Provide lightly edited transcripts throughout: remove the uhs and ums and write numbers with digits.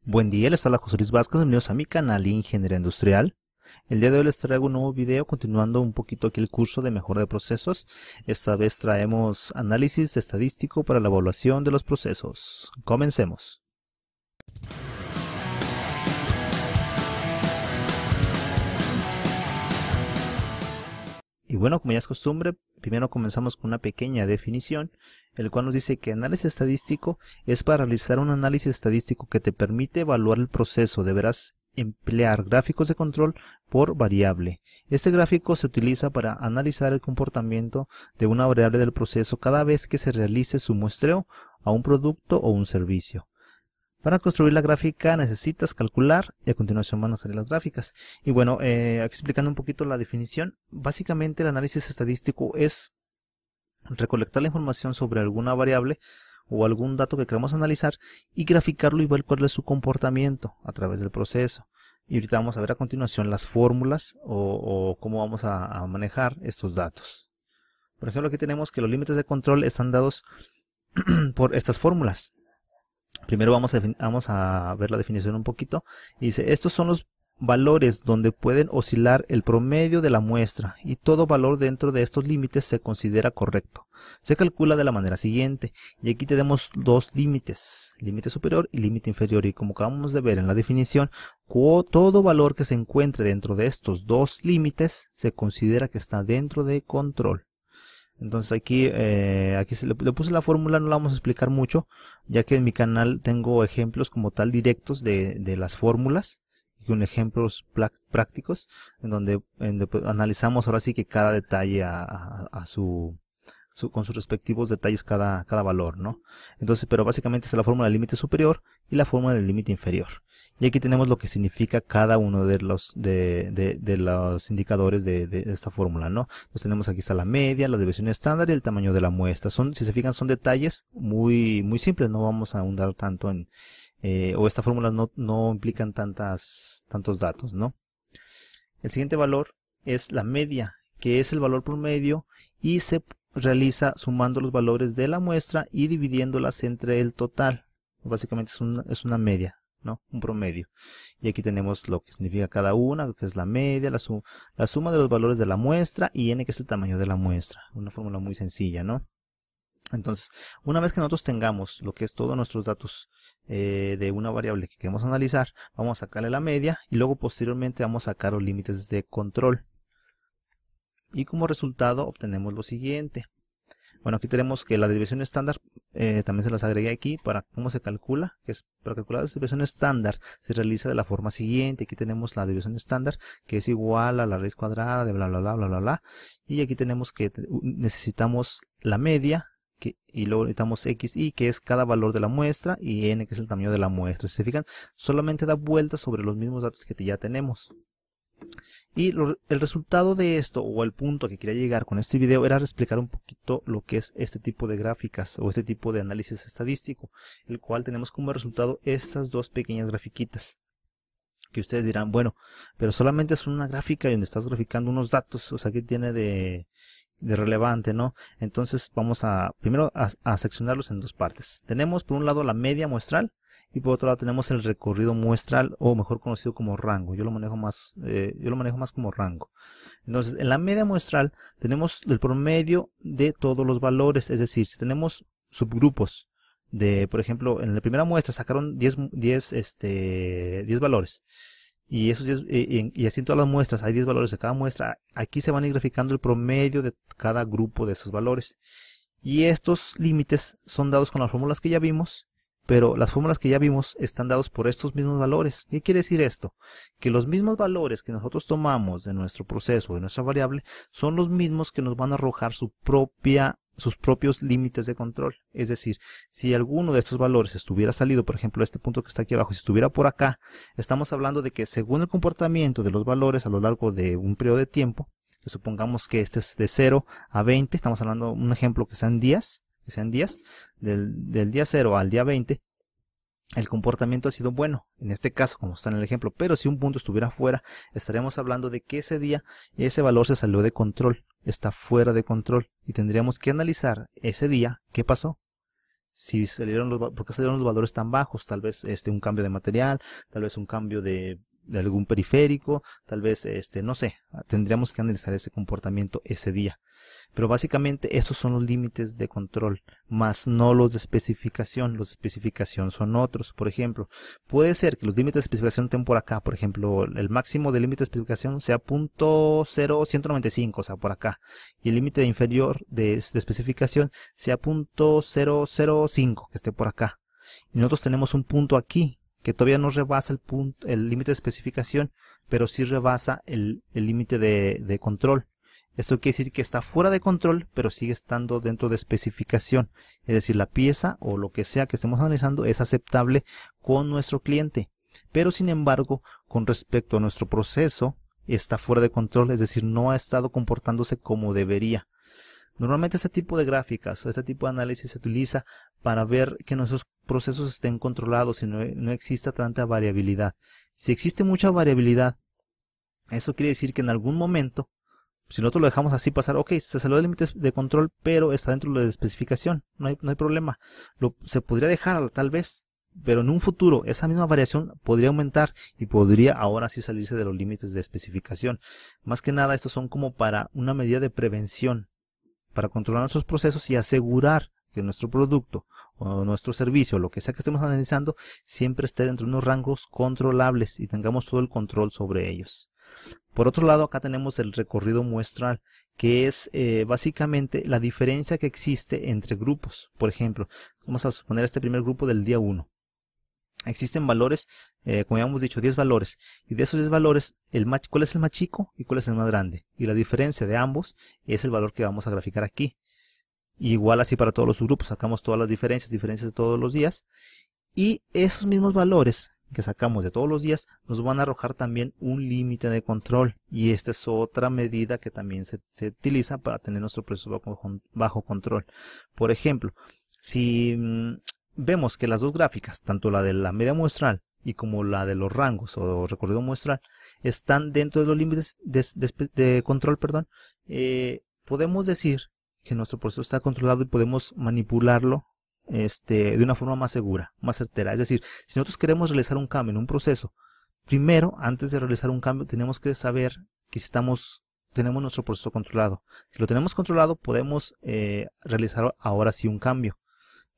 Buen día, les habla José Luis Vázquez, bienvenidos a mi canal Ingeniería Industrial. El día de hoy les traigo un nuevo video continuando un poquito aquí el curso de mejora de procesos. Esta vez traemos análisis estadístico para la evaluación de los procesos. Comencemos. Y bueno, como ya es costumbre, primero comenzamos con una pequeña definición, el cual nos dice que análisis estadístico es para realizar un análisis estadístico que te permite evaluar el proceso. Deberás emplear gráficos de control por variable. Este gráfico se utiliza para analizar el comportamiento de una variable del proceso cada vez que se realice su muestreo a un producto o un servicio. Para construir la gráfica necesitas calcular y a continuación van a salir las gráficas. Y bueno, aquí explicando un poquito la definición, básicamente el análisis estadístico es recolectar la información sobre alguna variable o algún dato que queremos analizar y graficarlo y ver cuál es su comportamiento a través del proceso. Y ahorita vamos a ver a continuación las fórmulas o cómo vamos a manejar estos datos. Por ejemplo, aquí tenemos que los límites de control están dados por estas fórmulas. Primero vamos a ver la definición un poquito. Y dice, estos son los valores donde pueden oscilar el promedio de la muestra y todo valor dentro de estos límites se considera correcto. Se calcula de la manera siguiente. Y aquí tenemos dos límites, límite superior y límite inferior. Y como acabamos de ver en la definición, todo valor que se encuentre dentro de estos dos límites se considera que está dentro de control. Entonces aquí le puse la fórmula, no la vamos a explicar mucho, ya que en mi canal tengo ejemplos como tal directos de las fórmulas, con ejemplos prácticos, en donde analizamos ahora sí que cada detalle con sus respectivos detalles cada valor, ¿no? Entonces, pero básicamente es la fórmula del límite superior y la fórmula del límite inferior. Y aquí tenemos lo que significa cada uno de los indicadores de esta fórmula, ¿no? Entonces tenemos aquí está la media, la desviación estándar y el tamaño de la muestra. Si se fijan, son detalles muy simples, no vamos a ahondar tanto en, o estas fórmulas no implican tantos datos, ¿no? El siguiente valor es la media, que es el valor promedio y se realiza sumando los valores de la muestra y dividiéndolas entre el total. Básicamente es una media, ¿no? Un promedio. Y aquí tenemos lo que significa cada una, que es la media, la suma de los valores de la muestra y n, que es el tamaño de la muestra. Una fórmula muy sencilla, ¿no? Entonces, una vez que nosotros tengamos lo que es todos nuestros datos de una variable que queremos analizar, vamos a sacarle la media y luego posteriormente vamos a sacar los límites de control. Y como resultado obtenemos lo siguiente. Bueno, aquí tenemos que la desviación estándar también se las agregué aquí para cómo se calcula, que es para calcular la desviación estándar se realiza de la forma siguiente. Aquí tenemos la desviación estándar que es igual a la raíz cuadrada de bla bla bla bla bla bla. Y aquí tenemos que necesitamos la media y luego necesitamos xy, que es cada valor de la muestra, y n, que es el tamaño de la muestra. Si se fijan, solamente da vueltas sobre los mismos datos que ya tenemos. Y el resultado de esto, o el punto que quería llegar con este video, era explicar un poquito lo que es este tipo de gráficas o este tipo de análisis estadístico, el cual tenemos como resultado estas dos pequeñas grafiquitas. Que ustedes dirán, bueno, pero solamente es una gráfica donde estás graficando unos datos, o sea, ¿qué tiene de relevante, no? Entonces vamos primero a seccionarlos en dos partes. Tenemos por un lado la media muestral y por otro lado tenemos el recorrido muestral, o mejor conocido como rango. Yo lo manejo más como rango. Entonces, en la media muestral tenemos el promedio de todos los valores, es decir, si tenemos subgrupos de, por ejemplo, en la primera muestra sacaron 10 valores. Y esos 10, y así en todas las muestras hay 10 valores de cada muestra. Aquí se van a ir graficando el promedio de cada grupo de esos valores. Y estos límites son dados con las fórmulas que ya vimos, pero las fórmulas que ya vimos están dados por estos mismos valores. ¿Qué quiere decir esto? Que los mismos valores que nosotros tomamos de nuestro proceso, de nuestra variable, son los mismos que nos van a arrojar sus propios límites de control. Es decir, si alguno de estos valores estuviera salido, por ejemplo este punto que está aquí abajo, si estuviera por acá, estamos hablando de que según el comportamiento de los valores a lo largo de un periodo de tiempo, que supongamos que este es de 0 a 20, estamos hablando de un ejemplo que sean días, del día 0 al día 20, el comportamiento ha sido bueno, en este caso como está en el ejemplo, pero si un punto estuviera fuera, estaríamos hablando de que ese día ese valor se salió de control, está fuera de control, y tendríamos que analizar ese día qué pasó. Si salieron ¿por qué salieron los valores tan bajos? Tal vez un cambio de material, tal vez un cambio de algún periférico, tal vez no sé, tendríamos que analizar ese comportamiento ese día. Pero básicamente esos son los límites de control, más no los de especificación. Los de especificación son otros. Por ejemplo, puede ser que los límites de especificación estén por acá. Por ejemplo, el máximo del límite de especificación sea .0195, o sea, por acá. Y el límite inferior de especificación sea .005, que esté por acá. Y nosotros tenemos un punto aquí, que todavía no rebasa el límite de especificación, pero sí rebasa el límite de control. Esto quiere decir que está fuera de control, pero sigue estando dentro de especificación. Es decir, la pieza o lo que sea que estemos analizando es aceptable con nuestro cliente. Pero sin embargo, con respecto a nuestro proceso, está fuera de control, es decir, no ha estado comportándose como debería. Normalmente este tipo de gráficas o este tipo de análisis se utiliza para ver que nuestros procesos estén controlados y no exista tanta variabilidad. Si existe mucha variabilidad, eso quiere decir que en algún momento, si nosotros lo dejamos así pasar, ok, se salió del límite de control, pero está dentro de la especificación, no hay problema. Se podría dejar tal vez, pero en un futuro esa misma variación podría aumentar y podría ahora sí salirse de los límites de especificación. Más que nada, estos son como para una medida de prevención, para controlar nuestros procesos y asegurar que nuestro producto o nuestro servicio, lo que sea que estemos analizando, siempre esté dentro de unos rangos controlables y tengamos todo el control sobre ellos. Por otro lado, acá tenemos el recorrido muestral, que es básicamente la diferencia que existe entre grupos. Por ejemplo, vamos a suponer este primer grupo del día 1. Existen valores, como ya hemos dicho, 10 valores. Y de esos 10 valores, ¿cuál es el más chico y cuál es el más grande? Y la diferencia de ambos es el valor que vamos a graficar aquí. Igual así para todos los subgrupos, sacamos todas las diferencias de todos los días. Y esos mismos valores que sacamos de todos los días nos van a arrojar también un límite de control, y esta es otra medida que también se utiliza para tener nuestro proceso bajo control. Por ejemplo, si vemos que las dos gráficas, tanto la de la media muestral y como la de los rangos o recorrido muestral, están dentro de los límites de control, podemos decir que nuestro proceso está controlado y podemos manipularlo de una forma más segura, más certera. Es decir, si nosotros queremos realizar un cambio en un proceso, primero, antes de realizar un cambio, tenemos que saber que tenemos nuestro proceso controlado. Si lo tenemos controlado, podemos realizar ahora sí un cambio.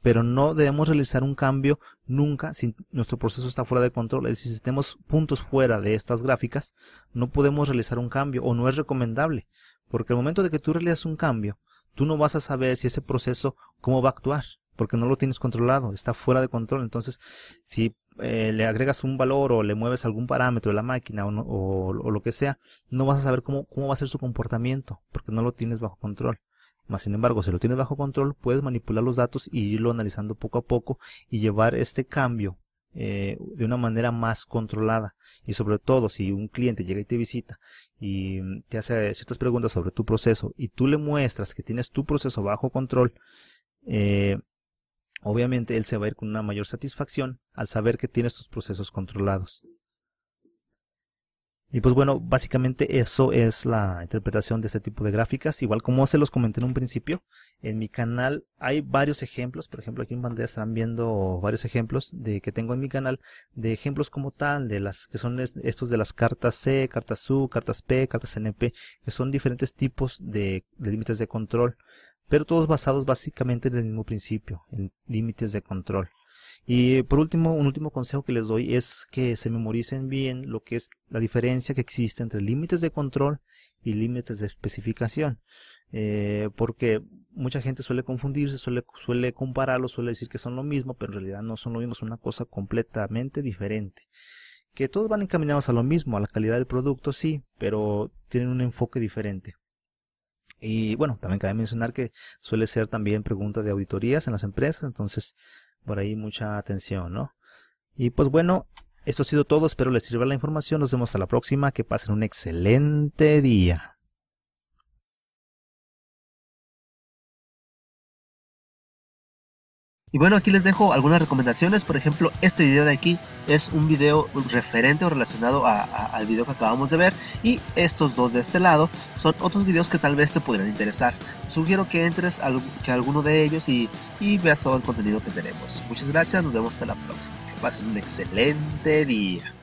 Pero no debemos realizar un cambio nunca si nuestro proceso está fuera de control. Es decir, si tenemos puntos fuera de estas gráficas, no podemos realizar un cambio, o no es recomendable. Porque al momento de que tú realizas un cambio, tú no vas a saber si ese proceso cómo va a actuar, porque no lo tienes controlado, está fuera de control. Entonces, si le agregas un valor o le mueves algún parámetro de la máquina o lo que sea, no vas a saber cómo va a ser su comportamiento, porque no lo tienes bajo control. Más sin embargo, si lo tienes bajo control, puedes manipular los datos y irlo analizando poco a poco y llevar este cambio de una manera más controlada. Y sobre todo, si un cliente llega y te visita y te hace ciertas preguntas sobre tu proceso y tú le muestras que tienes tu proceso bajo control, obviamente él se va a ir con una mayor satisfacción al saber que tienes tus procesos controlados. Y pues bueno, básicamente eso es la interpretación de este tipo de gráficas. Igual como se los comenté en un principio, en mi canal hay varios ejemplos. Por ejemplo, aquí en pantalla estarán viendo varios ejemplos que tengo en mi canal, de ejemplos como tal, de las que son estos de las cartas C, cartas U, cartas P, cartas NP, que son diferentes tipos de límites de control, pero todos basados básicamente en el mismo principio, en límites de control. Y por último, un último consejo que les doy es que se memoricen bien lo que es la diferencia que existe entre límites de control y límites de especificación, porque mucha gente suele confundirse, suele compararlos, suele decir que son lo mismo, pero en realidad no son lo mismo, es una cosa completamente diferente. Que todos van encaminados a lo mismo, a la calidad del producto, sí, pero tienen un enfoque diferente. Y bueno, también cabe mencionar que suele ser también pregunta de auditorías en las empresas, entonces por ahí mucha atención, ¿no? Y pues bueno, esto ha sido todo, espero les sirva la información, nos vemos a la próxima, que pasen un excelente día. Y bueno, aquí les dejo algunas recomendaciones. Por ejemplo, este video de aquí es un video referente o relacionado al video que acabamos de ver, y estos dos de este lado son otros videos que tal vez te podrían interesar. Sugiero que entres a alguno de ellos y veas todo el contenido que tenemos. Muchas gracias, nos vemos hasta la próxima. Que pasen un excelente día.